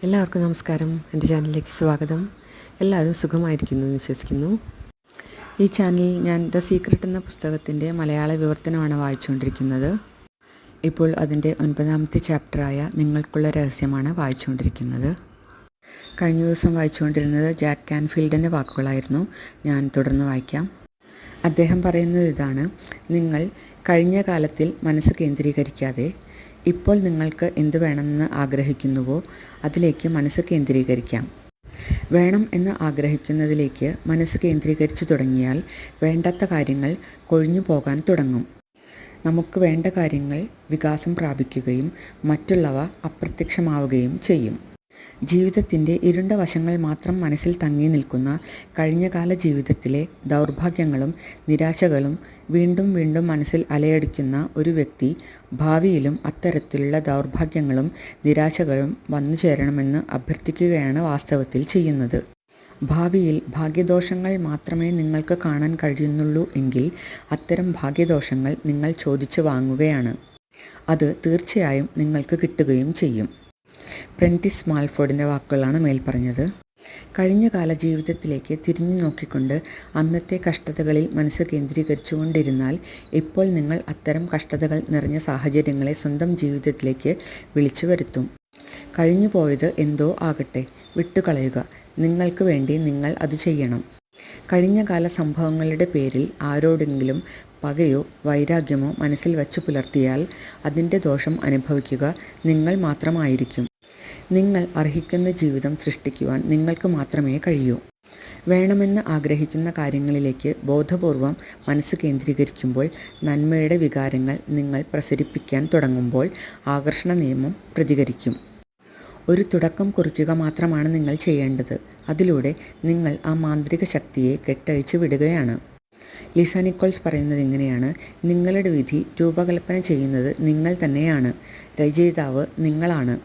എല്ലാവർക്കും നമസ്കാരം. എൻ്റെ ചാനലിലേക്ക് സ്വാഗതം. എല്ലാവരും സുഖമായിരിക്കുന്നു എന്ന് വിശ്വസിക്കുന്നു. ഈ ചാനലിൽ ഞാൻ ദ സീക്രട്ട് എന്ന പുസ്തകത്തിൻ്റെ മലയാള വിവർത്തനമാണ് വായിച്ചുകൊണ്ടിരിക്കുന്നത്. ഇപ്പോൾ അതിൻ്റെ 9ാമത്തെ ചാപ്റ്ററായ നിങ്ങൾക്കുള്ള രഹസ്യമാണ് വായിച്ചുകൊണ്ടിരിക്കുന്നത്. കഴിഞ്ഞ ദിവസം വായിച്ചുകൊണ്ടിരുന്നത് ജാക്ക് കാൻഫീൽഡിൻ്റെ വാക്കുകളായിരുന്നു. ഞാൻ തുടർന്ന് വായിക്കാം. അദ്ദേഹം പറയുന്നത് ഇതാണ്: നിങ്ങൾ കഴിഞ്ഞ കാലത്തിൽ മനസ്സ് കേന്ദ്രീകരിക്കാതെ ഇപ്പോൾ നിങ്ങൾക്ക് എന്ത് വേണമെന്ന് ആഗ്രഹിക്കുന്നുവോ അതിലേക്ക് മനസ്സ് കേന്ദ്രീകരിക്കാം. വേണം എന്ന് ആഗ്രഹിക്കുന്നതിലേക്ക് മനസ്സ് കേന്ദ്രീകരിച്ചു തുടങ്ങിയാൽ വേണ്ടാത്ത കാര്യങ്ങൾ കൊഴിഞ്ഞു പോകാൻ തുടങ്ങും. നമുക്ക് വേണ്ട കാര്യങ്ങൾ വികാസം പ്രാപിക്കുകയും മറ്റുള്ളവ അപ്രത്യക്ഷമാവുകയും ചെയ്യും. ജീവിതത്തിൻ്റെ ഇരുണ്ട വശങ്ങൾ മാത്രം മനസ്സിൽ തങ്ങി നിൽക്കുന്ന കഴിഞ്ഞകാല ജീവിതത്തിലെ ദൗർഭാഗ്യങ്ങളും നിരാശകളും വീണ്ടും വീണ്ടും മനസ്സിൽ അലയടിക്കുന്ന ഒരു വ്യക്തി ഭാവിയിലും അത്തരത്തിലുള്ള ദൗർഭാഗ്യങ്ങളും നിരാശകളും വന്നു ചേരണമെന്ന് അഭ്യർത്ഥിക്കുകയാണ് വാസ്തവത്തിൽ ചെയ്യുന്നത്. ഭാവിയിൽ ഭാഗ്യദോഷങ്ങൾ മാത്രമേ നിങ്ങൾക്ക് കാണാൻ കഴിയുന്നുള്ളൂ എങ്കിൽ അത്തരം ഭാഗ്യദോഷങ്ങൾ നിങ്ങൾ ചോദിച്ചു വാങ്ങുകയാണ്. അത് തീർച്ചയായും നിങ്ങൾക്ക് കിട്ടുകയും ചെയ്യും. പ്രെൻറ്റിസ് മാൽഫോർഡിൻ്റെ വാക്കുകളാണ് മേൽ പറഞ്ഞത്. കഴിഞ്ഞ കാല ജീവിതത്തിലേക്ക് തിരിഞ്ഞു നോക്കിക്കൊണ്ട് അന്നത്തെ കഷ്ടതകളിൽ മനസ്സ് കേന്ദ്രീകരിച്ചുകൊണ്ടിരുന്നാൽ ഇപ്പോൾ നിങ്ങൾ അത്തരം കഷ്ടതകൾ നിറഞ്ഞ സാഹചര്യങ്ങളെ സ്വന്തം ജീവിതത്തിലേക്ക് വിളിച്ചു വരുത്തും. കഴിഞ്ഞു പോയത് എന്തോ ആകട്ടെ, വിട്ടുകളയുക. നിങ്ങൾക്ക് വേണ്ടി നിങ്ങൾ അത് ചെയ്യണം. കഴിഞ്ഞ കാല സംഭവങ്ങളുടെ പേരിൽ ആരോടെങ്കിലും പകയോ വൈരാഗ്യമോ മനസ്സിൽ വച്ചു പുലർത്തിയാൽ അതിൻ്റെ ദോഷം അനുഭവിക്കുക നിങ്ങൾ മാത്രമായിരിക്കും. നിങ്ങൾ അർഹിക്കുന്ന ജീവിതം സൃഷ്ടിക്കുവാൻ നിങ്ങൾക്ക് മാത്രമേ കഴിയൂ. വേണമെന്ന് ആഗ്രഹിക്കുന്ന കാര്യങ്ങളിലേക്ക് ബോധപൂർവം മനസ്സ് കേന്ദ്രീകരിക്കുമ്പോൾ, നന്മയുടെ വികാരങ്ങൾ നിങ്ങൾ പ്രസരിപ്പിക്കാൻ തുടങ്ങുമ്പോൾ ആകർഷണ നിയമം പ്രതികരിക്കും. ഒരു തുടക്കം കുറിക്കുക മാത്രമാണ് നിങ്ങൾ ചെയ്യേണ്ടത്. അതിലൂടെ നിങ്ങൾ ആ മാന്ത്രിക ശക്തിയെ കെട്ടഴിച്ചു വിടുകയാണ്. ലിസ നിക്കോൾസ് പറയുന്നത് ഇങ്ങനെയാണ്: നിങ്ങളുടെ വിധി രൂപകൽപ്പന ചെയ്യുന്നത് നിങ്ങൾ തന്നെയാണ്. രചയിതാവ് നിങ്ങളാണ്.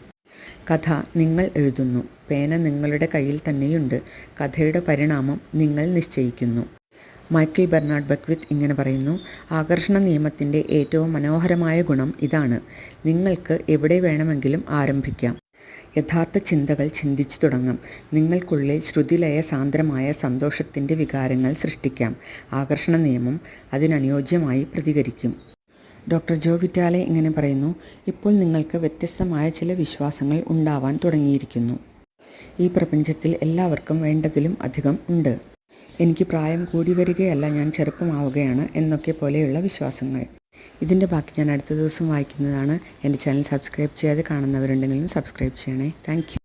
കഥ നിങ്ങൾ എഴുതുന്നു. പേന നിങ്ങളുടെ കയ്യിൽ തന്നെയുണ്ട്. കഥയുടെ പരിണാമം നിങ്ങൾ നിശ്ചയിക്കുന്നു. മൈക്കിൾ ബെർണാഡ് ബെക്വിത്ത് ഇങ്ങനെ പറയുന്നു: ആകർഷണ നിയമത്തിൻ്റെ ഏറ്റവും മനോഹരമായ ഗുണം ഇതാണ്: നിങ്ങൾക്ക് എവിടെ വേണമെങ്കിലും ആരംഭിക്കാം. യഥാർത്ഥ ചിന്തകൾ ചിന്തിച്ചു തുടങ്ങാം. നിങ്ങൾക്കുള്ളിൽ ശ്രുതിലയ സാന്ദ്രമായ സന്തോഷത്തിൻ്റെ വികാരങ്ങൾ സൃഷ്ടിക്കാം. ആകർഷണ നിയമം അതിനനുയോജ്യമായി പ്രതികരിക്കും. ഡോക്ടർ ജോ വിറ്റാലെ ഇങ്ങനെ പറയുന്നു: ഇപ്പോൾ നിങ്ങൾക്ക് വ്യത്യസ്തമായ ചില വിശ്വാസങ്ങൾ ഉണ്ടാവാൻ തുടങ്ങിയിരിക്കുന്നു. ഈ പ്രപഞ്ചത്തിൽ എല്ലാവർക്കും വേണ്ടതിലും അധികം ഉണ്ട്. എനിക്ക് പ്രായം കൂടി വരികയല്ല, ഞാൻ ചെറുപ്പമാവുകയാണ് എന്നൊക്കെ പോലെയുള്ള വിശ്വാസങ്ങൾ. ഇതിൻ്റെ ബാക്കി ഞാൻ അടുത്ത ദിവസം വായിക്കുന്നതാണ്. എൻ്റെ ചാനൽ സബ്സ്ക്രൈബ് ചെയ്യാതെ കാണുന്നവരുണ്ടെങ്കിലും സബ്സ്ക്രൈബ് ചെയ്യണേ. Thank you.